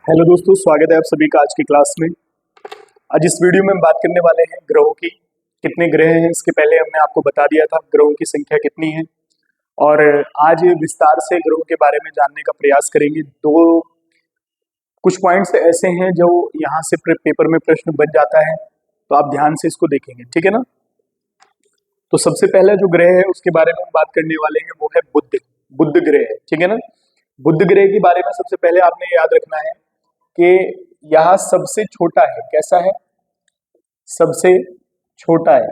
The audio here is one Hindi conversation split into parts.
हेलो दोस्तों, स्वागत है आप सभी का आज की क्लास में। आज इस वीडियो में हम बात करने वाले हैं ग्रहों की। कितने ग्रह हैं इसके पहले हमने आपको बता दिया था, ग्रहों की संख्या कितनी है। और आज विस्तार से ग्रहों के बारे में जानने का प्रयास करेंगे। कुछ पॉइंट्स ऐसे हैं जो यहाँ से पेपर में प्रश्न बन जाता है, तो आप ध्यान से इसको देखेंगे, ठीक है ना। तो सबसे पहला जो ग्रह है उसके बारे में हम बात करने वाले हैं, वो है बुध। बुध ग्रह, ठीक है ना। बुध ग्रह के बारे में सबसे पहले आपने याद रखना है कि यह सबसे छोटा है। कैसा है? सबसे छोटा है,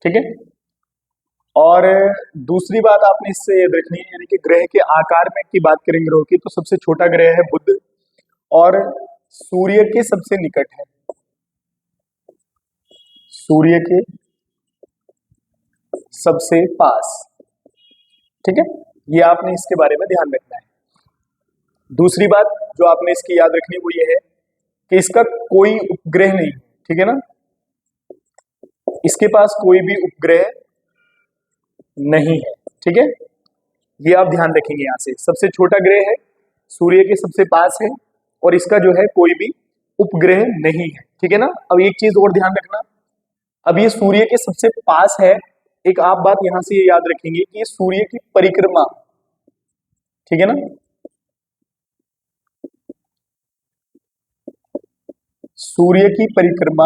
ठीक है। और दूसरी बात आपने इससे याद रखनी है, यानी कि ग्रह के आकार में की बात करें ग्रहों की, तो सबसे छोटा ग्रह है बुध और सूर्य के सबसे निकट है। सूर्य के सबसे पास, ठीक है। ये आपने इसके बारे में ध्यान रखना है। दूसरी बात जो आपने इसकी याद रखनी वो ये है कि इसका कोई उपग्रह नहीं, ठीक है ना। इसके पास कोई भी उपग्रह नहीं है, ठीक है। ये आप ध्यान रखेंगे। यहां से सबसे छोटा ग्रह है, सूर्य के सबसे पास है और इसका जो है कोई भी उपग्रह नहीं है, ठीक है ना। अब एक चीज और ध्यान रखना, अब ये सूर्य के सबसे पास है। एक आप बात यहां से ये याद रखेंगे कि ये सूर्य की परिक्रमा, ठीक है ना। सूर्य की परिक्रमा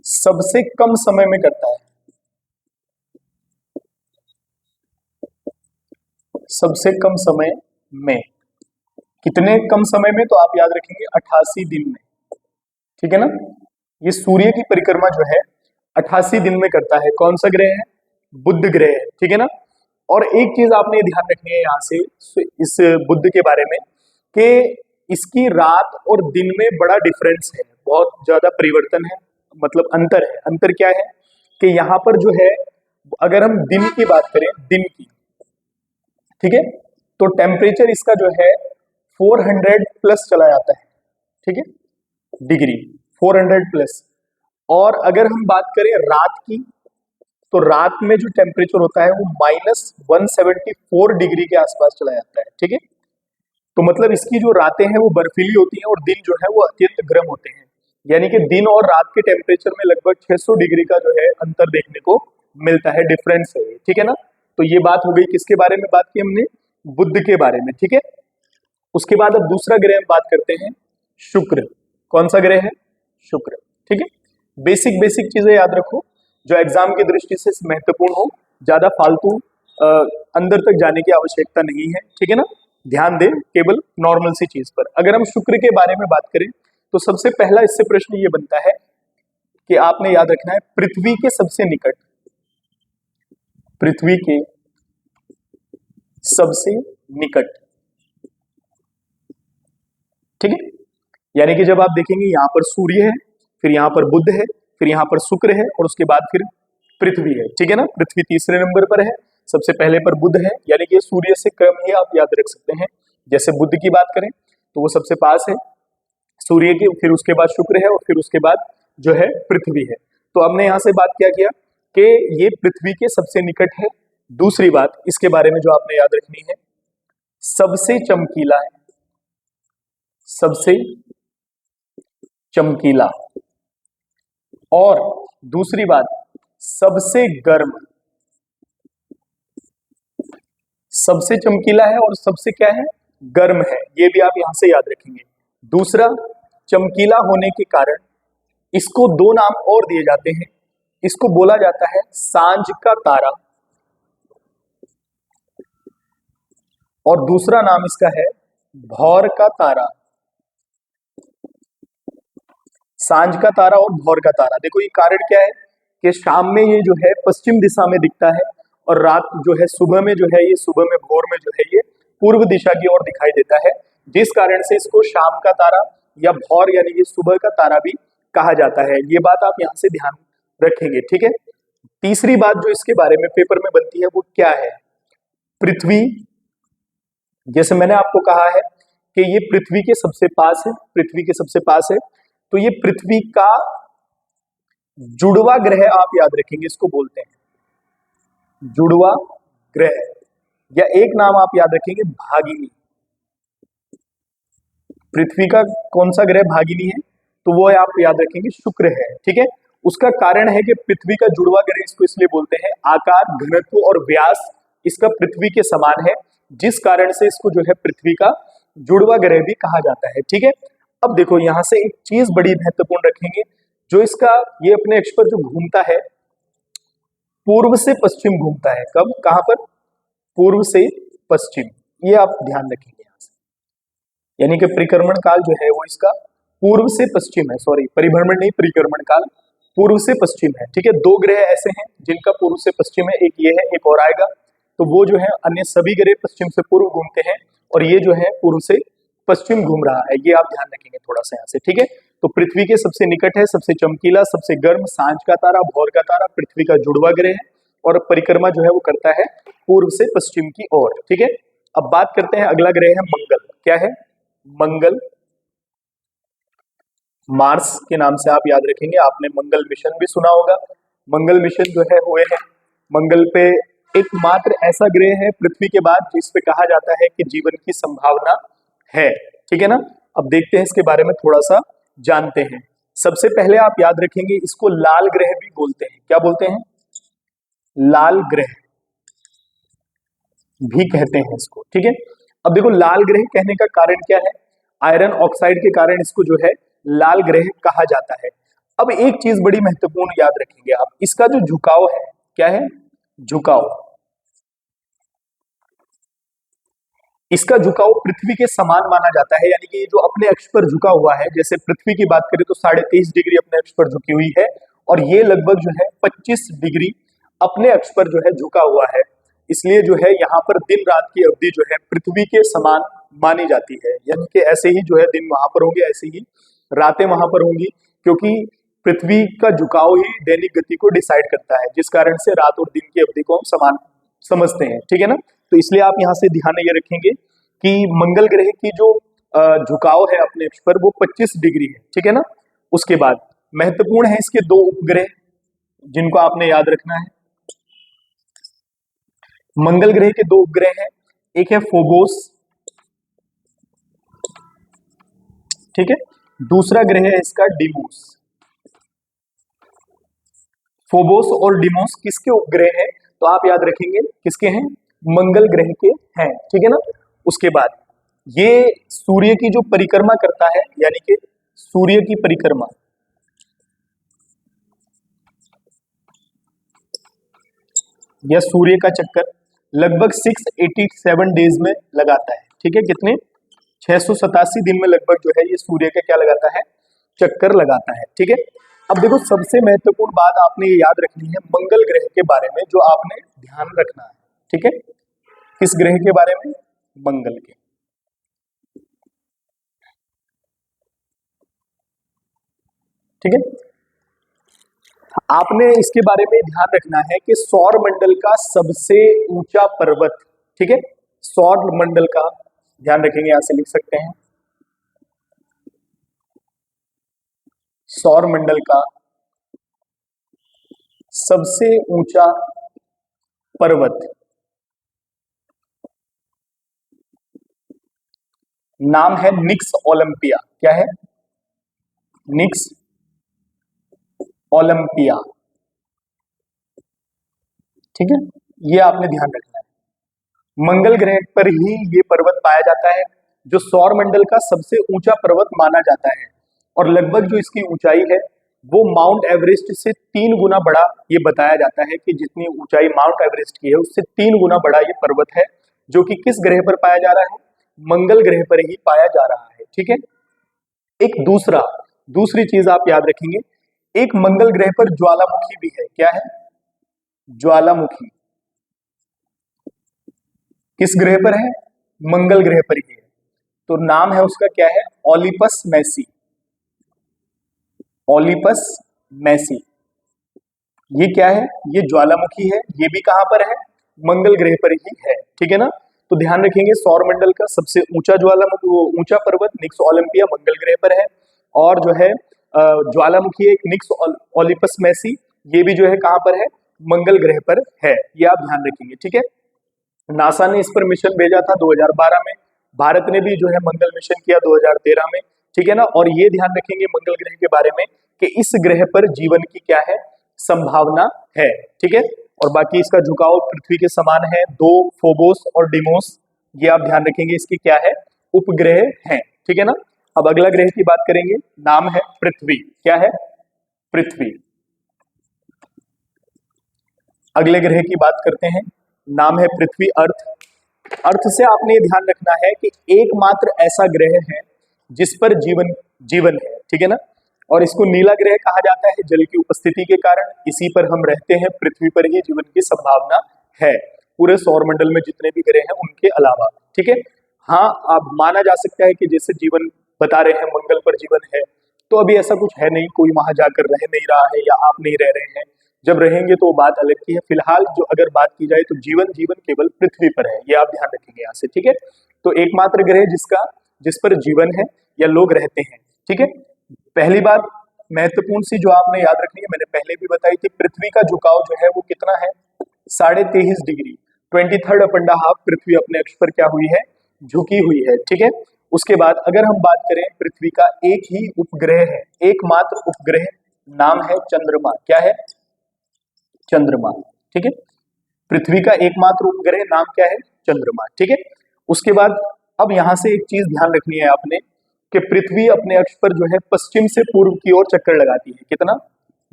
सबसे कम समय में करता है। सबसे कम समय में, कितने कम समय में? तो आप याद रखेंगे 88 दिन में, ठीक है ना। ये सूर्य की परिक्रमा जो है 88 दिन में करता है। कौन सा ग्रह है? बुध ग्रह है, ठीक है ना। और एक चीज आपने ध्यान रखनी है यहां से इस बुध के बारे में कि इसकी रात और दिन में बड़ा डिफरेंस है, बहुत ज्यादा परिवर्तन है, मतलब अंतर है। अंतर क्या है कि यहाँ पर जो है, अगर हम दिन की बात करें, दिन की, ठीक है, तो टेम्परेचर इसका जो है 400 प्लस चला जाता है, ठीक है, डिग्री 400 प्लस। और अगर हम बात करें रात की, तो रात में जो टेम्परेचर होता है वो -174 डिग्री के आसपास चला जाता है, ठीक है। तो मतलब इसकी जो रातें हैं वो बर्फीली होती हैं और दिन जो है वो अत्यंत गर्म होते हैं। यानी कि दिन और रात के टेम्परेचर में लगभग 600 डिग्री का जो है अंतर देखने को मिलता है, डिफरेंस है, ठीक है ना। तो ये बात हो गई, किसके बारे में बात की हमने? बुध के बारे में, ठीक है। उसके बाद अब दूसरा ग्रह हम बात करते हैं, शुक्र। कौन सा ग्रह है? शुक्र, ठीक है। बेसिक बेसिक चीजें याद रखो जो एग्जाम की दृष्टि से महत्वपूर्ण हो, ज्यादा फालतू अंदर तक जाने की आवश्यकता नहीं है, ठीक है ना। ध्यान दें केवल नॉर्मल सी चीज पर। अगर हम शुक्र के बारे में बात करें तो सबसे पहला इससे प्रश्न ये बनता है कि आपने याद रखना है पृथ्वी के सबसे निकट, पृथ्वी के सबसे निकट, ठीक है। यानी कि जब आप देखेंगे यहां पर सूर्य है, फिर यहां पर बुध है, फिर यहां पर शुक्र है और उसके बाद फिर पृथ्वी है, ठीक है ना। पृथ्वी तीसरे नंबर पर है, सबसे पहले पर बुध है, यानी कि सूर्य से कम ही आप याद रख सकते हैं। जैसे बुध की बात करें तो वो सबसे पास है सूर्य के, फिर उसके बाद शुक्र है और फिर उसके बाद जो है पृथ्वी है। तो हमने यहां से बात क्या किया कि ये पृथ्वी के सबसे निकट है। दूसरी बात इसके बारे में जो आपने याद रखनी है, सबसे चमकीला है, सबसे चमकीला। और दूसरी बात, सबसे गर्म। सबसे चमकीला है और सबसे क्या है? गर्म है। ये भी आप यहां से याद रखेंगे। दूसरा, चमकीला होने के कारण इसको दो नाम और दिए जाते हैं। इसको बोला जाता है सांझ का तारा और दूसरा नाम इसका है भौर का तारा। सांझ का तारा और भौर का तारा, देखो ये कारण क्या है कि शाम में ये जो है पश्चिम दिशा में दिखता है और रात जो है सुबह में जो है, ये सुबह में भोर में जो है ये पूर्व दिशा की ओर दिखाई देता है, जिस कारण से इसको शाम का तारा या भौर यानी कि सुबह का तारा भी कहा जाता है। ये बात आप यहां से ध्यान रखेंगे, ठीक है। तीसरी बात जो इसके बारे में पेपर में बनती है वो क्या है? पृथ्वी, जैसे मैंने आपको कहा है कि ये पृथ्वी के सबसे पास है, पृथ्वी के सबसे पास है, तो ये पृथ्वी का जुड़वा ग्रह आप याद रखेंगे, इसको बोलते हैं जुड़वा ग्रह। या एक नाम आप याद रखेंगे भागिनी। पृथ्वी का कौन सा ग्रह भागिनी है? तो वो आप याद रखेंगे शुक्र है। ठीक है, उसका कारण है कि पृथ्वी का जुड़वा ग्रह इसको इसलिए बोलते हैं, आकार, घनत्व और व्यास इसका पृथ्वी के समान है, जिस कारण से इसको जो है पृथ्वी का जुड़वा ग्रह भी कहा जाता है। ठीक है, अब देखो यहां से एक चीज बड़ी महत्वपूर्ण रखेंगे, जो इसका ये अपने अक्ष पर जो घूमता है पूर्व से पश्चिम घूमता है। कब, कहां पर? पूर्व से पश्चिम। ये आप ध्यान रखेंगे यहां से, यानी कि परिक्रमण काल जो है वो इसका पूर्व से पश्चिम है। सॉरी, परिभ्रमण नहीं, परिक्रमण काल पूर्व से पश्चिम है। ठीक है, दो ग्रह ऐसे हैं जिनका पूर्व से पश्चिम है, एक ये है, एक और आएगा। तो वो जो है अन्य सभी ग्रह पश्चिम से पूर्व घूमते हैं, और ये जो है पूर्व से पश्चिम घूम रहा है। ये आप ध्यान रखेंगे थोड़ा सा यहाँ से। ठीक है, तो पृथ्वी के सबसे निकट है, सबसे चमकीला, सबसे गर्म, सांझ का तारा, भौर का तारा, पृथ्वी का जुड़वा ग्रह है, और परिक्रमा जो है वो करता है पूर्व से पश्चिम की ओर। ठीक है, अब बात करते हैं, अगला ग्रह है मंगल। क्या है? मंगल। मार्स के नाम से आप याद रखेंगे, आपने मंगल मिशन भी सुना होगा। मंगल मिशन जो है हुए हैं। मंगल पे एकमात्र ऐसा ग्रह है पृथ्वी के बाद जिस पे कहा जाता है कि जीवन की संभावना है। ठीक है ना, अब देखते हैं इसके बारे में थोड़ा सा जानते हैं। सबसे पहले आप याद रखेंगे इसको लाल ग्रह भी बोलते हैं। क्या बोलते हैं? लाल ग्रह भी कहते हैं इसको। ठीक है, अब देखो लाल ग्रह कहने का कारण क्या है? आयरन ऑक्साइड के कारण इसको जो है लाल ग्रह कहा जाता है। अब एक चीज बड़ी महत्वपूर्ण याद रखेंगे आप, इसका जो झुकाव है, क्या है? झुकाव। इसका झुकाव पृथ्वी के समान माना जाता है, यानी कि ये जो अपने अक्ष पर झुका हुआ है, जैसे पृथ्वी की बात करें तो 23.5 डिग्री अपने अक्ष पर झुकी हुई है, और ये लगभग जो है 25 डिग्री अपने अक्ष पर जो है झुका हुआ है। इसलिए जो है यहाँ पर दिन रात की अवधि जो है पृथ्वी के समान मानी जाती है, यानी कि ऐसे ही जो है दिन वहां पर होंगे, ऐसे ही रातें वहां पर होंगी, क्योंकि पृथ्वी का झुकाव ही दैनिक गति को डिसाइड करता है, जिस कारण से रात और दिन की अवधि को हम समान समझते हैं। ठीक है ना, तो इसलिए आप यहाँ से ध्यान ये रखेंगे कि मंगल ग्रह की जो झुकाव है अपने अक्ष पर वो 25 डिग्री है। ठीक है ना, उसके बाद महत्वपूर्ण है इसके दो उपग्रह जिनको आपने याद रखना है। मंगल ग्रह के दो उपग्रह हैं, एक है फोबोस, ठीक है, दूसरा ग्रह है इसका डिमोस। फोबोस और डिमोस किसके उपग्रह हैं? तो आप याद रखेंगे किसके हैं? मंगल ग्रह के हैं। ठीक है ना, उसके बाद ये सूर्य की जो परिक्रमा करता है, यानी कि सूर्य की परिक्रमा, या सूर्य का चक्कर लगभग 687 डेज में लगाता है। ठीक है, कितने? 687 दिन में लगभग जो है ये सूर्य का क्या लगाता है? चक्कर लगाता है। ठीक है, अब देखो सबसे महत्वपूर्ण बात आपने ये याद रखनी है मंगल ग्रह के बारे में, जो आपने ध्यान रखना है। ठीक है, किस ग्रह के बारे में? मंगल के। ठीक है, आपने इसके बारे में ध्यान रखना है कि सौर मंडल का सबसे ऊंचा पर्वत, ठीक है, सौर मंडल का ध्यान रखेंगे, यहां से लिख सकते हैं सौर मंडल का सबसे ऊंचा पर्वत नाम है निक्स ओलंपिया। क्या है? निक्स ओलंपिया। ठीक है, ये आपने ध्यान रखना है। मंगल ग्रह पर ही ये पर्वत पाया जाता है, जो सौर मंडल का सबसे ऊंचा पर्वत माना जाता है, और लगभग जो इसकी ऊंचाई है वो माउंट एवरेस्ट से 3 गुना बड़ा ये बताया जाता है कि जितनी ऊंचाई माउंट एवरेस्ट की है उससे 3 गुना बड़ा ये पर्वत है, जो कि किस ग्रह पर पाया जा रहा है? मंगल ग्रह पर ही पाया जा रहा है। ठीक है, एक दूसरी चीज आप याद रखेंगे, एक मंगल ग्रह पर ज्वालामुखी भी है। क्या है? ज्वालामुखी किस ग्रह पर है? मंगल ग्रह पर ही है, तो नाम है उसका क्या है? ओलिपस मैसी। ओलिपस मैसी, ये क्या है? ये ज्वालामुखी है, ये भी कहां पर है? मंगल ग्रह पर ही है। ठीक है ना, तो ध्यान रखेंगे सौर मंडल का सबसे ऊंचा ज्वालामुखी, ऊंचा पर्वत निक्स ओलंपिया मंगल ग्रह पर है, और जो है ज्वालामुखी एक निक्स ओलिपस मैसी, ये भी जो है कहां पर है? मंगल ग्रह पर है। ये आप ध्यान रखेंगे। ठीक है, नासा ने इस पर मिशन भेजा था 2012 में, भारत ने भी जो है मंगल मिशन किया 2013 में, ठीक है ना। और ये ध्यान रखेंगे मंगल ग्रह के बारे में कि इस ग्रह पर जीवन की क्या है, संभावना है, ठीक है। और बाकी इसका झुकाव पृथ्वी के समान है, दो फोबोस और डिमोस, ये आप ध्यान रखेंगे, इसकी क्या है, उपग्रह हैं, ठीक है ना। अब अगला ग्रह की बात करेंगे, नाम है पृथ्वी, क्या है, पृथ्वी। अगले ग्रह की बात करते हैं, नाम है पृथ्वी, अर्थ। अर्थ से आपने ये ध्यान रखना है कि एकमात्र ऐसा ग्रह है जिस पर जीवन जीवन है, ठीक है ना। और इसको नीला ग्रह कहा जाता है जल की उपस्थिति के कारण, इसी पर हम रहते हैं, पृथ्वी पर ही जीवन की संभावना है, पूरे सौर मंडल में जितने भी ग्रह हैं उनके अलावा, ठीक है। हाँ, अब माना जा सकता है कि जैसे जीवन बता रहे हैं मंगल पर जीवन है, तो अभी ऐसा कुछ है नहीं, कोई वहां जाकर रह नहीं रहा है या आप नहीं रह रहे हैं, जब रहेंगे तो बात अलग की है। फिलहाल जो अगर बात की जाए तो जीवन जीवन केवल पृथ्वी पर है, ये आप ध्यान रखेंगे यहाँ से, ठीक है। तो एकमात्र ग्रह जिस पर जीवन है या लोग रहते हैं, ठीक है। पहली बात महत्वपूर्ण सी जो आपने याद रखनी है, मैंने पहले भी बताई थी, पृथ्वी का झुकाव जो है वो कितना है, 23.5 डिग्री, 23.5 पृथ्वी अपने अक्ष पर क्या हुई है, झुकी हुई है, ठीक है। उसके बाद अगर हम बात करें, पृथ्वी का एक ही उपग्रह है, एकमात्र उपग्रह, नाम है चंद्रमा, क्या है, चंद्रमा, ठीक है। पृथ्वी का एकमात्र उपग्रह, नाम क्या है, चंद्रमा, ठीक है। उसके बाद अब यहां से एक चीज ध्यान रखनी है आपने कि पृथ्वी अपने अक्ष पर जो है पश्चिम से पूर्व की ओर चक्कर लगाती है, कितना,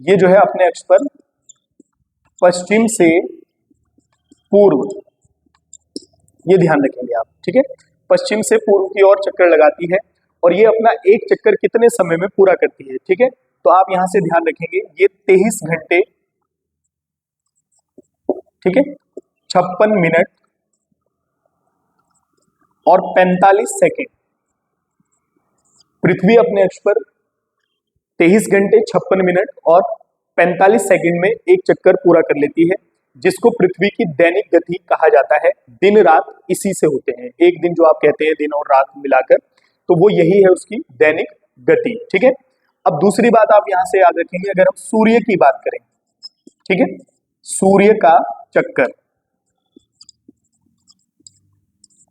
ये जो है अपने अक्ष पर पश्चिम से पूर्व, ये ध्यान रखेंगे आप, ठीक है। पश्चिम से पूर्व की ओर चक्कर लगाती है और ये अपना एक चक्कर कितने समय में पूरा करती है, ठीक है। तो आप यहां से ध्यान रखेंगे, ये 23 घंटे, ठीक है, 56 मिनट और 45 सेकेंड, पृथ्वी अपने अक्ष पर 23 घंटे 56 मिनट और 45 सेकेंड में एक चक्कर पूरा कर लेती है, जिसको पृथ्वी की दैनिक गति कहा जाता है। दिन रात इसी से होते हैं, एक दिन जो आप कहते हैं दिन और रात मिलाकर, तो वो यही है उसकी दैनिक गति, ठीक है। अब दूसरी बात आप यहां से याद रखेंगे, अगर हम सूर्य की बात करें, ठीक है, सूर्य का चक्कर,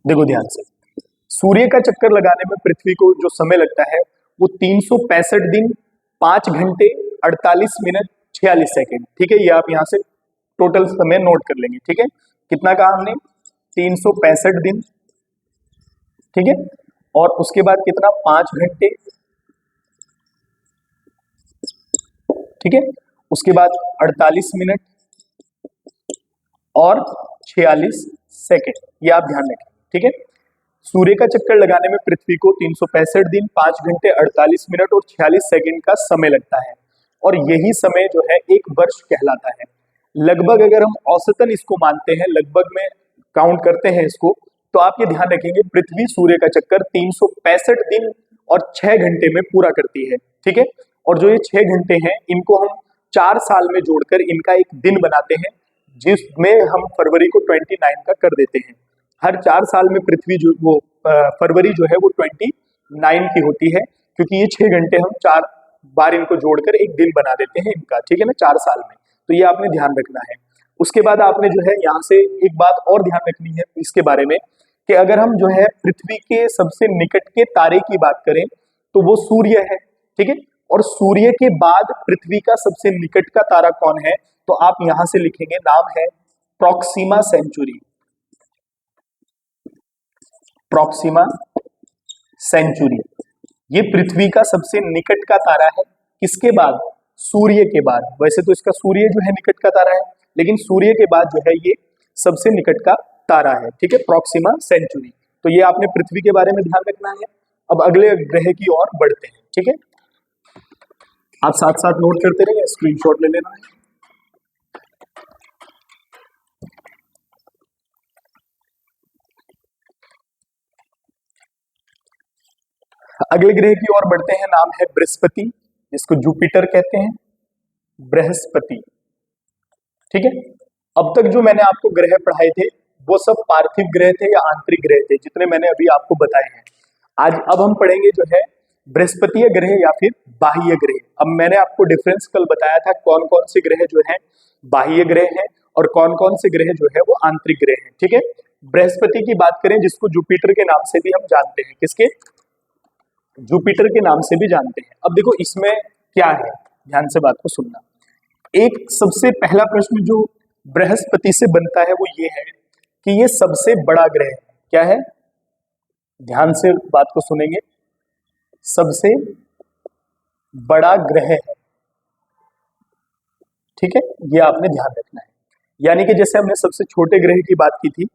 देखो ध्यान से, सूर्य का चक्कर लगाने में पृथ्वी को जो समय लगता है वो 365 दिन 5 घंटे 48 मिनट 46 सेकेंड, ठीक है। ये आप यहां से टोटल समय नोट कर लेंगे, ठीक है। कितना कहा हमने, 365 दिन, ठीक है। और उसके बाद कितना, 5 घंटे, ठीक है। उसके बाद 48 मिनट और 46 सेकेंड, ये आप ध्यान रखें, ठीक है। सूर्य का चक्कर लगाने में पृथ्वी को 365 दिन 5 घंटे 48 मिनट और 46 सेकेंड का समय लगता है, और यही समय जो है एक वर्ष कहलाता है। लगभग अगर हम औसतन इसको मानते हैं, लगभग में काउंट करते हैं इसको, तो आप ये ध्यान रखेंगे, पृथ्वी सूर्य का चक्कर 365 दिन और 6 घंटे में पूरा करती है, ठीक है। और जो ये 6 घंटे हैं, इनको हम 4 साल में जोड़कर इनका एक दिन बनाते हैं, जिसमें हम फरवरी को 29 का कर देते हैं। हर 4 साल में पृथ्वी जो वो फरवरी जो है वो 29 की होती है, क्योंकि ये 6 घंटे हम 4 बार इनको जोड़कर एक दिन बना देते हैं इनका, ठीक है ना, 4 साल में। तो ये आपने ध्यान रखना है। उसके बाद आपने जो है यहाँ से एक बात और ध्यान रखनी है इसके बारे में, कि अगर हम जो है पृथ्वी के सबसे निकट के तारे की बात करें तो वो सूर्य है, ठीक है। और सूर्य के बाद पृथ्वी का सबसे निकट का तारा कौन है, तो आप यहां से लिखेंगे, नाम है प्रॉक्सिमा सेंचुरी, प्रॉक्सिमा सेंचुरी। ये पृथ्वी का सबसे निकट का तारा है, किसके बाद, सूर्य के बाद। वैसे तो इसका सूर्य जो है निकट का तारा है, लेकिन सूर्य के बाद जो है ये सबसे निकट का तारा है, ठीक है, प्रॉक्सिमा सेंचुरी। तो ये आपने पृथ्वी के बारे में ध्यान रखना है। अब अगले ग्रह की ओर बढ़ते हैं, ठीक है। आप साथ साथ नोट करते रहिए, स्क्रीनशॉट ले लेना है। अगले ग्रह की ओर बढ़ते हैं, नाम है बृहस्पति, जिसको जुपिटर कहते हैं, बृहस्पति, ठीक है। अब तक जो मैंने आपको ग्रह पढ़ाए थे वो सब पार्थिव ग्रह थे या आंतरिक ग्रह थे, जितने मैंने अभी आपको बताए हैं। आज अब हम पढ़ेंगे जो है बृहस्पतीय ग्रह या फिर बाह्य ग्रह। अब मैंने आपको डिफरेंस कल बताया था, कौन कौन से ग्रह जो हैं बाह्य ग्रह हैं और कौन कौन से ग्रह जो है वो आंतरिक ग्रह हैं, ठीक है। बृहस्पति की बात करें, जिसको जुपिटर के नाम से भी हम जानते हैं, किसके, जुपिटर के नाम से भी जानते हैं। अब देखो इसमें क्या है, ध्यान से बात को सुनना। एक सबसे पहला प्रश्न जो बृहस्पति से बनता है वो ये है कि ये सबसे बड़ा ग्रह है। क्या है, ध्यान से बात को सुनेंगे, सबसे बड़ा ग्रह है, ठीक है, ये आपने ध्यान रखना है। यानी कि जैसे हमने सबसे छोटे ग्रह की बात की थी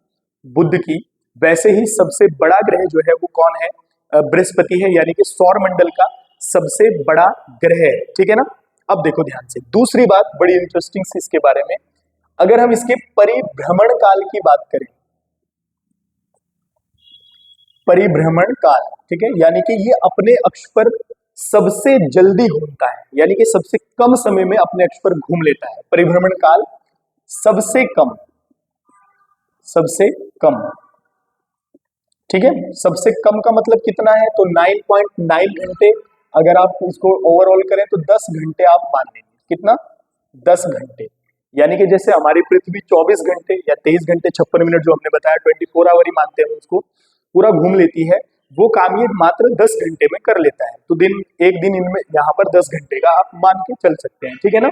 बुध की, वैसे ही सबसे बड़ा ग्रह जो है वो कौन है, बृहस्पति है, यानी कि सौर मंडल का सबसे बड़ा ग्रह है, ठीक है ना। अब देखो ध्यान से, दूसरी बात बड़ी इंटरेस्टिंग सी इसके बारे में, अगर हम इसके परिभ्रमण काल की बात करें, परिभ्रमण काल, ठीक है, यानी कि ये अपने अक्ष पर सबसे जल्दी घूमता है, यानी कि सबसे कम समय में अपने अक्ष पर घूम लेता है। परिभ्रमण काल सबसे कम, सबसे कम, ठीक है, सबसे कम का मतलब कितना है, तो 9.9 घंटे। अगर आप इसको ओवरऑल करें तो 10 घंटे आप मान लेंगे, कितना, 10 घंटे। यानी कि जैसे हमारी पृथ्वी 24 घंटे या 23 घंटे 56 मिनट जो हमने बताया 24 आवर ही मानते हैं उसको, पूरा घूम लेती है, वो काम ये मात्र 10 घंटे में कर लेता है। तो दिन, एक दिन इनमें यहाँ पर 10 घंटे का आप मान के चल सकते हैं, ठीक है ना।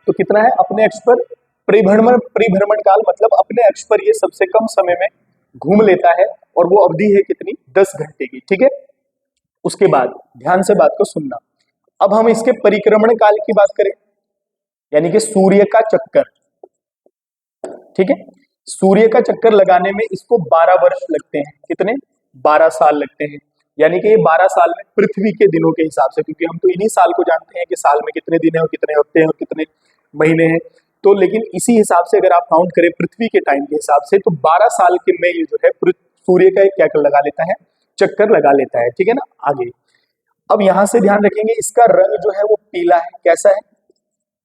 तो कितना है, अपने अक्ष पर परिभ्रमण काल मतलब अपने अक्ष पर ये सबसे कम समय में घूम लेता है, और वो अवधि है कितनी, 10 घंटे की, ठीक है। उसके बाद ध्यान से बात को सुनना, अब हम इसके परिक्रमण काल की बात करें, यानी कि सूर्य का चक्कर, ठीक है, सूर्य का चक्कर लगाने में इसको 12 वर्ष लगते हैं, कितने, 12 साल लगते हैं। यानी कि ये 12 साल में पृथ्वी के दिनों के हिसाब से, क्योंकि हम तो इन्हीं साल को जानते हैं कि साल में कितने दिन है और कितने हफ्ते हैं और कितने महीने हैं, तो लेकिन इसी हिसाब से अगर आप काउंट करें पृथ्वी के टाइम के हिसाब से, तो 12 साल के में ये जो है सूर्य का क्या लगा लेता है, चक्कर लगा लेता है, ठीक है ना। आगे अब यहां से ध्यान रखेंगे, इसका रंग जो है वो पीला है, कैसा है,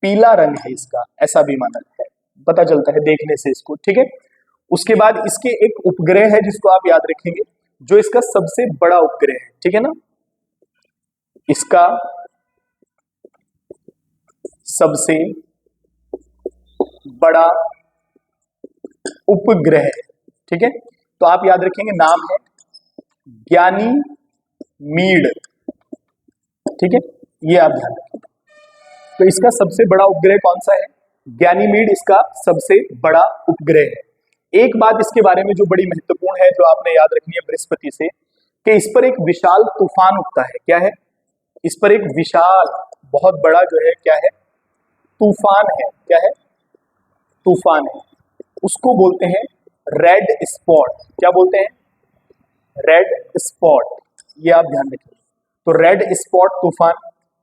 पीला रंग है इसका, ऐसा भी माना है, पता चलता है देखने से इसको, ठीक है। उसके बाद इसके एक उपग्रह है जिसको आप याद रखेंगे, जो इसका सबसे बड़ा उपग्रह है, ठीक है ना, इसका सबसे बड़ा उपग्रह, ठीक है। तो आप याद रखेंगे, नाम है गैनीमीड, ठीक है, ये आप ध्यान रखेंगे। तो इसका सबसे बड़ा उपग्रह कौन सा है, गैनीमीड इसका सबसे बड़ा उपग्रह है। एक बात इसके बारे में जो बड़ी महत्वपूर्ण है, जो आपने याद रखनी है बृहस्पति से, कि इस पर एक विशाल तूफान उठता है, क्या है, इस पर एक विशाल बहुत बड़ा जो है क्या है, तूफान है, क्या है, तूफान है, उसको बोलते हैं रेड स्पॉट, क्या बोलते हैं, रेड स्पॉट, ये आप ध्यान रखेंगे। तो रेड स्पॉट तूफान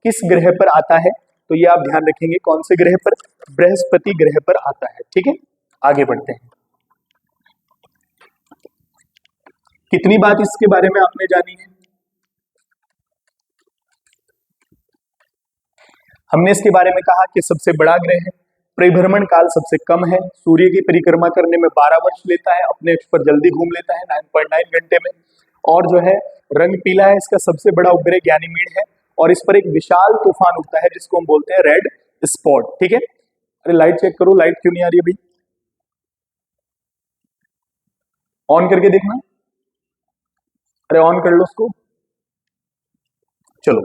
किस ग्रह पर आता है, तो ये आप ध्यान रखेंगे, कौन से ग्रह पर, बृहस्पति ग्रह पर आता है, ठीक है। आगे बढ़ते हैं, कितनी बात इसके बारे में आपने जानी है, हमने इसके बारे में कहा कि सबसे बड़ा ग्रह है, परिभ्रमण काल सबसे कम है, सूर्य की परिक्रमा करने में 12 वर्ष लेता है, अपने अक्ष पर जल्दी घूम लेता है 9.9 घंटे में, और जो है रंग पीला है, इसका सबसे बड़ा उपग्रह गैनीमीड है, और इस पर एक विशाल तूफान उठता है जिसको हम बोलते हैं रेड स्पॉट, ठीक है। अरे लाइट चेक करो, लाइट क्यों नहीं आ रही है भाई, ऑन करके देखना, अरे ऑन कर लो उसको, चलो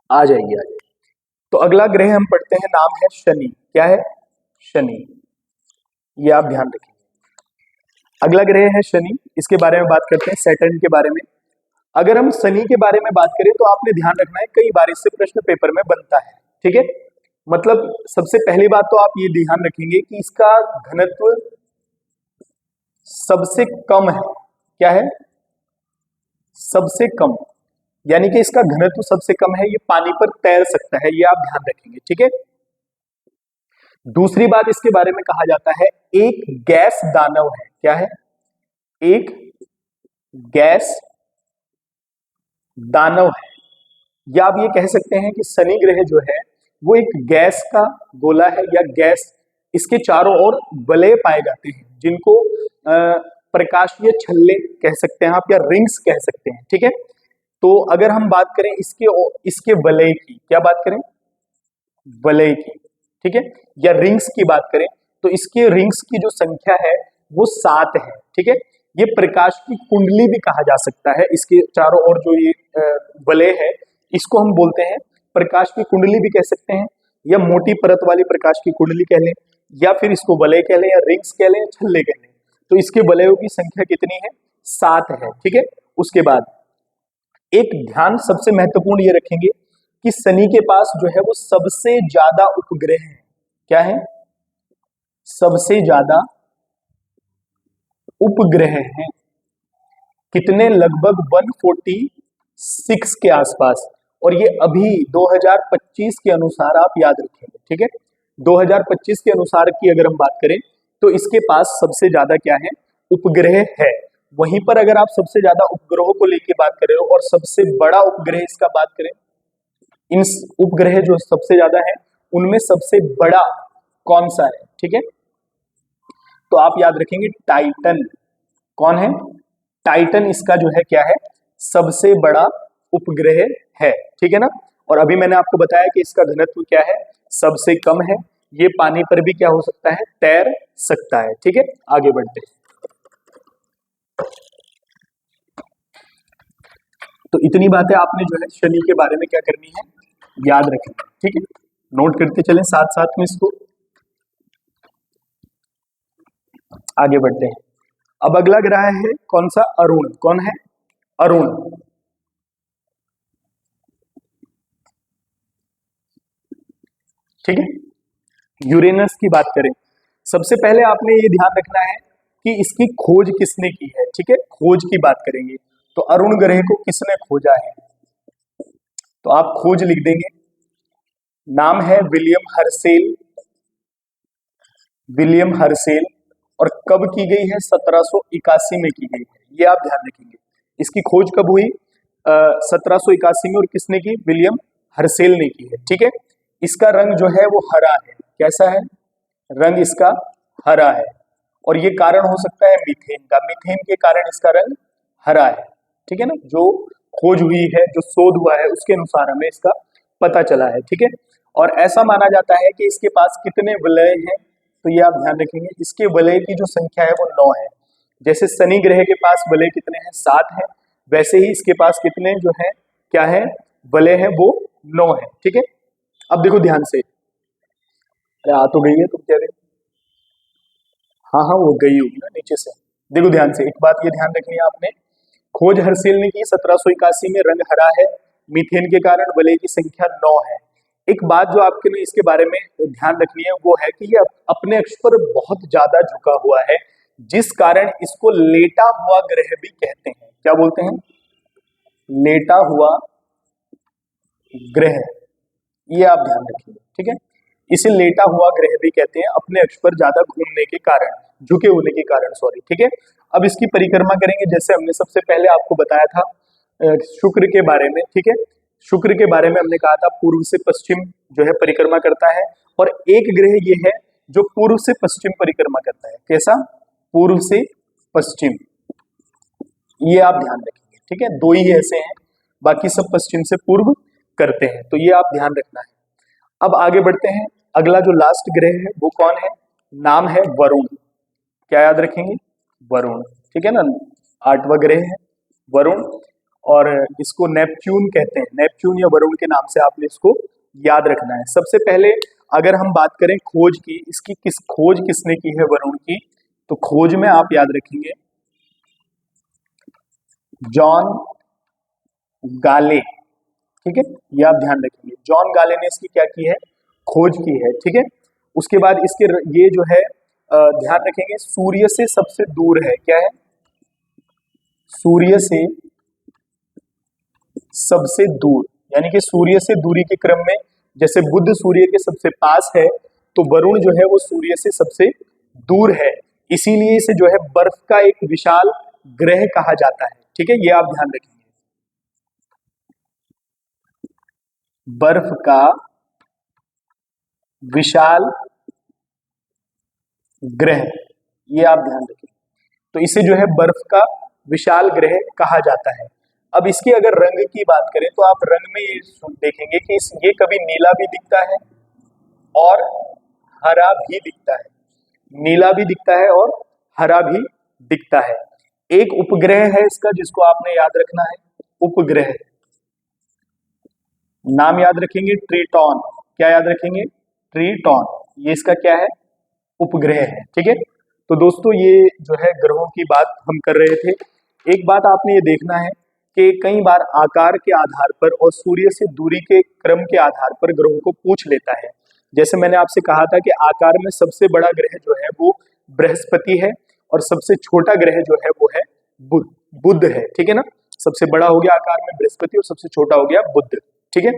आ जाएगी, आ जाएगी। तो अगला ग्रह हम पढ़ते हैं, नाम है शनि, क्या है, शनि, ये आप ध्यान रखिए। अगला ग्रह है शनि, इसके बारे में बात करते हैं, सैटर्न के बारे में। अगर हम शनि के बारे में बात करें तो आपने ध्यान रखना है, कई बार इससे प्रश्न पेपर में बनता है, ठीक है। मतलब सबसे पहली बात तो आप ये ध्यान रखेंगे कि इसका घनत्व सबसे कम है, क्या है, सबसे कम, यानी कि इसका घनत्व सबसे कम है, ये पानी पर तैर सकता है, ये आप ध्यान रखेंगे, ठीक है। दूसरी बात इसके बारे में कहा जाता है, एक गैस दानव है, क्या है, एक गैस दानव है, या आप ये कह सकते हैं कि शनि ग्रह जो है वो एक गैस का गोला है, या गैस, इसके चारों ओर वलय पाए जाते हैं, जिनको प्रकाशीय छल्ले कह सकते हैं आप, या रिंग्स कह सकते हैं, ठीक है। तो अगर हम बात करें इसके वलय की, क्या बात करें, वलय की, ठीक है, या रिंग्स की बात करें, तो इसके रिंग्स की जो संख्या है वो 7 है, ठीक है। ये प्रकाश की कुंडली भी कहा जा सकता है, इसके चारों ओर जो ये वलय है इसको हम बोलते हैं प्रकाश की कुंडली भी कह सकते हैं, या मोटी परत वाली प्रकाश की कुंडली कह लें, या फिर इसको वलय कह लें, या रिंग्स कह लें, या छल्ले कह लें। तो इसके वलयों की संख्या कितनी है? 7 है, ठीक है। उसके बाद एक ध्यान सबसे महत्वपूर्ण ये रखेंगे कि शनि के पास जो है वो सबसे ज्यादा उपग्रह है। क्या है? सबसे ज्यादा उपग्रह हैं। कितने? लगभग 146 के आसपास। और ये अभी 2025 के अनुसार आप याद रखेंगे, ठीक है। 2025 के अनुसार की अगर हम बात करें तो इसके पास सबसे ज्यादा क्या है? उपग्रह है। वहीं पर अगर आप सबसे ज्यादा उपग्रहों को लेके बात करें और सबसे बड़ा उपग्रह इसका बात करें, इन उपग्रह जो सबसे ज्यादा है उनमें सबसे बड़ा कौन सा है? ठीक है, तो आप याद रखेंगे टाइटन। कौन है? टाइटन इसका जो है क्या है? सबसे बड़ा उपग्रह है, ठीक है ना। और अभी मैंने आपको बताया कि इसका घनत्व क्या है? सबसे कम है। ये पानी पर भी क्या हो सकता है? तैर सकता है, ठीक है। आगे बढ़ते हैं। तो इतनी बातें आपने जो है शनि के बारे में क्या करनी है? याद रखनी है, ठीक है। नोट करते चलें साथ साथ में इसको। आगे बढ़ते हैं। अब अगला ग्रह है कौन सा? अरुण। कौन है? अरुण। ठीक है। यूरेनस की बात करें, सबसे पहले आपने ये ध्यान रखना है कि इसकी खोज किसने की है, ठीक है। खोज की बात करेंगे तो अरुण ग्रह को किसने खोजा है? तो आप खोज लिख देंगे। नाम है विलियम हर्सेल। विलियम हर्सेल। और कब की गई है? 1781 में की गई है। ये आप ध्यान रखेंगे। इसकी खोज कब हुई? 1781 में। और किसने की? विलियम हर्सेल ने की है, ठीक है। इसका रंग जो है वो हरा है। कैसा है? रंग इसका हरा है। और ये कारण हो सकता है मीथेन का। मीथेन के कारण इसका रंग हरा है, ठीक है ना। जो खोज हुई है, जो शोध हुआ है, उसके अनुसार हमें इसका पता चला है, ठीक है। और ऐसा माना जाता है कि इसके पास कितने वलय हैं? तो ये आप ध्यान रखेंगे। इसके वलय की जो संख्या है वो 9 है। जैसे शनि ग्रह के पास वलय कितने हैं? 7 है। वैसे ही इसके पास कितने जो है क्या है? वलय है वो 9 है, ठीक है। अब देखो ध्यान से। अरे आ तो गई है, तुम कह रहे? हाँ हाँ, वो गई होगी ना नीचे से। देखो ध्यान से, एक बात ये ध्यान रखनी है आपने। खोज हर्सेल ने की 1781 में, रंग हरा है, मीथेन के कारण वलय की संख्या 9 है। एक बात जो आपके लिए इसके बारे में ध्यान रखनी है वो है कि ये अपने अक्ष पर बहुत ज्यादा झुका हुआ है, जिस कारण इसको लेटा हुआ ग्रह भी कहते हैं। क्या बोलते हैं? लेटा हुआ ग्रह। ये आप ध्यान रखिए, ठीक है। इसे लेटा हुआ ग्रह भी कहते हैं, अपने अक्ष पर ज्यादा घूमने के कारण, झुके होने के कारण, सॉरी, ठीक है। अब इसकी परिक्रमा करेंगे, जैसे हमने सबसे पहले आपको बताया था शुक्र के बारे में, ठीक है। शुक्र के बारे में हमने कहा था पूर्व से पश्चिम जो है परिक्रमा करता है। और एक ग्रह ये है जो पूर्व से पश्चिम परिक्रमा करता है। कैसा? पूर्व से पश्चिम। ये आप ध्यान रखेंगे, ठीक है। 2 ही ऐसे हैं, बाकी सब पश्चिम से पूर्व करते हैं, तो ये आप ध्यान रखना है। अब आगे बढ़ते हैं। अगला जो लास्ट ग्रह है वो कौन है? नाम है वरुण। क्या याद रखेंगे? वरुण, ठीक है ना। 8वां ग्रह है वरुण। और इसको नेपच्यून कहते हैं। नेपच्यून या वरुण के नाम से आपने इसको याद रखना है। सबसे पहले अगर हम बात करें खोज की, इसकी खोज किसने की है वरुण की? तो खोज में आप याद रखेंगे जॉन गाले, ठीक है। ये आप ध्यान रखेंगे, जॉन गाले ने इसकी क्या की है? खोज की है, ठीक है। उसके बाद इसके ये जो है ध्यान रखेंगे सूर्य से सबसे दूर है। क्या है? सूर्य से सबसे दूर, यानी कि सूर्य से दूरी के क्रम में जैसे बुध सूर्य के सबसे पास है, तो वरुण जो है वो सूर्य से सबसे दूर है। इसीलिए इसे जो है बर्फ का एक विशाल ग्रह कहा जाता है, ठीक है। ये आप ध्यान रखेंगे, बर्फ का विशाल ग्रह। ये आप ध्यान रखें, तो इसे जो है बर्फ का विशाल ग्रह कहा जाता है। अब इसके अगर रंग की बात करें तो आप रंग में ये देखेंगे कि ये कभी नीला भी दिखता है और हरा भी दिखता है। नीला भी दिखता है और हरा भी दिखता है। एक उपग्रह है इसका जिसको आपने याद रखना है, उपग्रह, नाम याद रखेंगे ट्रिटॉन। क्या याद रखेंगे? ट्रिटॉन, ये इसका क्या है? उपग्रह है। ठीक है, तो दोस्तों ये जो है ग्रहों की बात हम कर रहे थे। एक बात आपने ये देखना है कि कई बार आकार के आधार पर और सूर्य से दूरी के क्रम के आधार पर ग्रहों को पूछ लेता है। जैसे मैंने आपसे कहा था कि आकार में सबसे बड़ा ग्रह जो है वो बृहस्पति है और सबसे छोटा ग्रह जो है वो है बुध, बुध है। ठीक है ना, सबसे बड़ा हो गया आकार में बृहस्पति और सबसे छोटा हो गया बुध। ठीक है,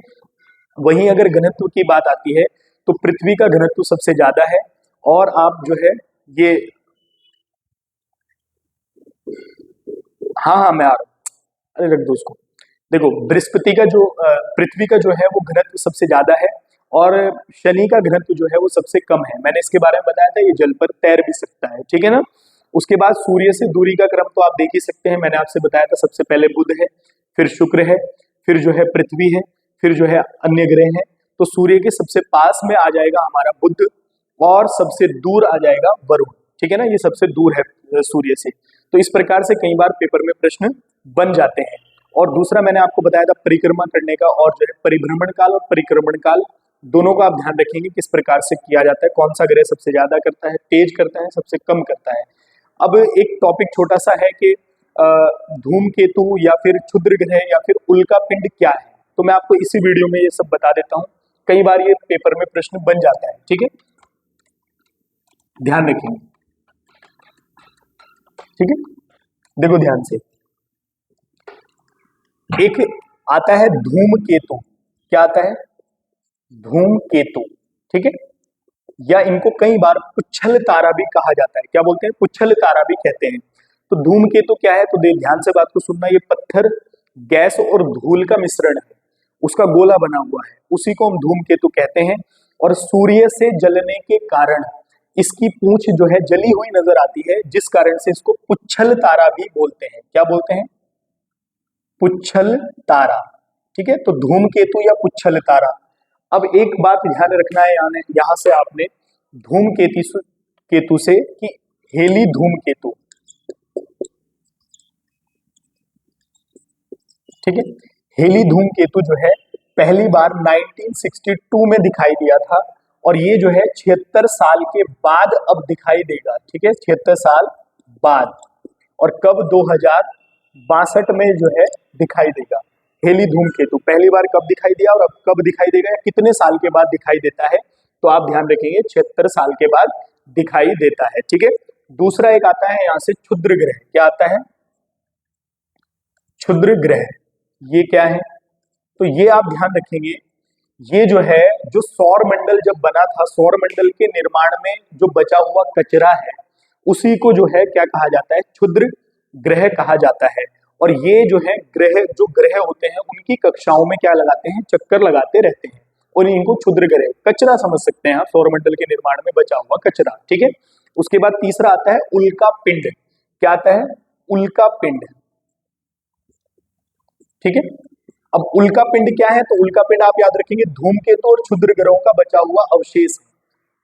वहीं अगर घनत्व की बात आती है तो पृथ्वी का घनत्व सबसे ज्यादा है। और आप जो है ये, हाँ हाँ मैं आ रहा हूँ, अरे रख दो उसको। देखो बृहस्पति का जो पृथ्वी का जो है वो घनत्व सबसे ज्यादा है और शनि का घनत्व जो है वो सबसे कम है। मैंने इसके बारे में बताया था, ये जल पर तैर भी सकता है। ठीक है ना, उसके बाद सूर्य से दूरी का क्रम तो आप देख ही सकते हैं, मैंने आपसे बताया था, सबसे पहले बुध है, फिर शुक्र है, फिर जो है पृथ्वी है, फिर जो है अन्य ग्रह है। तो सूर्य के सबसे पास में आ जाएगा हमारा बुध और सबसे दूर आ जाएगा वरुण। ठीक है ना, ये सबसे दूर है सूर्य से। तो इस प्रकार से कई बार पेपर में प्रश्न बन जाते हैं। और दूसरा मैंने आपको बताया था परिक्रमा करने का, और जो है परिभ्रमण काल और परिक्रमण काल दोनों का आप ध्यान रखेंगे किस प्रकार से किया जाता है, कौन सा ग्रह सबसे ज्यादा करता है, तेज करता है, सबसे कम करता है। अब एक टॉपिक छोटा सा है कि धूमकेतु या फिर क्षुद्र ग्रह या फिर उल्का पिंड क्या है, तो मैं आपको इसी वीडियो में ये सब बता देता हूँ। कई बार ये पेपर में प्रश्न बन जाता है। ठीक है, ध्यान रखेंगे। ठीक है, देखो ध्यान से, एक आता है धूमकेतु। क्या आता है? धूमकेतु। ठीक है, या इनको कई बार पुच्छल तारा भी कहा जाता है। क्या बोलते हैं? पुच्छल तारा भी कहते हैं। तो धूमकेतु क्या है? तो ध्यान से बात को सुनना, ये पत्थर, गैस और धूल का मिश्रण है, उसका गोला बना हुआ है, उसी को हम धूमकेतु कहते हैं। और सूर्य से जलने के कारण इसकी पूंछ जो है जली हुई नजर आती है, जिस कारण से इसको पुच्छल तारा भी बोलते हैं। क्या बोलते हैं? पुच्छल तारा। ठीक है, तो धूमकेतु या पुच्छल तारा। अब एक बात ध्यान रखना है, यहां से आपने धूमकेतु केतु से कि हेली धूमकेतु। ठीक है, हेली धूमकेतु जो है पहली बार 1962 में दिखाई दिया था और ये जो है 76 साल के बाद अब दिखाई देगा। ठीक है, 76 साल बाद। और कब? 2062 में जो है दिखाई देगा। हेली धूमकेतु पहली बार कब दिखाई दिया और अब कब दिखाई देगा, या कितने साल के बाद दिखाई देता है, तो आप ध्यान रखेंगे 76 साल के बाद दिखाई देता है। ठीक है, दूसरा एक आता है यहां से क्षुद्र ग्रह। क्या आता है? क्षुद्र ग्रह। ये क्या है? तो ये आप ध्यान रखेंगे, ये जो है, जो सौर मंडल जब बना था, सौर मंडल के निर्माण में जो बचा हुआ कचरा है उसी को जो है क्या कहा जाता है? क्षुद्र ग्रह कहा जाता है। और ये जो है ग्रह, जो ग्रह होते हैं उनकी कक्षाओं में क्या लगाते हैं? चक्कर लगाते रहते हैं और इनको क्षुद्र ग्रह, कचरा समझ सकते हैं आप, सौर मंडल के निर्माण में बचा हुआ कचरा। ठीक है, उसके बाद तीसरा आता है उल्का पिंड। क्या आता है? उल्का पिंड। ठीक है, अब उल्का पिंड क्या है? तो उल्का पिंड आप याद रखेंगे धूमकेतु और क्षुद्र ग्रहों का बचा हुआ अवशेष है।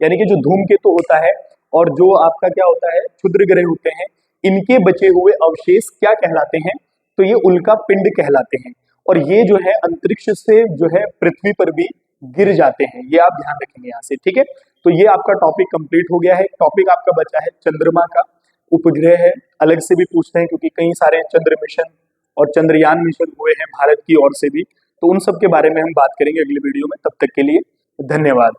यानी कि जो धूमकेतु होता है और जो आपका क्या होता है, क्षुद्र ग्रह होते हैं, इनके बचे हुए अवशेष क्या कहलाते हैं? तो ये उल्का पिंड कहलाते हैं। और ये जो है अंतरिक्ष से जो है पृथ्वी पर भी गिर जाते हैं, ये आप ध्यान रखेंगे यहाँ से। ठीक है, तो ये आपका टॉपिक कंप्लीट हो गया है। टॉपिक आपका बचा है चंद्रमा का। उपग्रह है, अलग से भी पूछते हैं क्योंकि कई सारे चंद्र मिशन और चंद्रयान मिशन हुए हैं भारत की ओर से भी, तो उन सब के बारे में हम बात करेंगे अगली वीडियो में। तब तक के लिए धन्यवाद।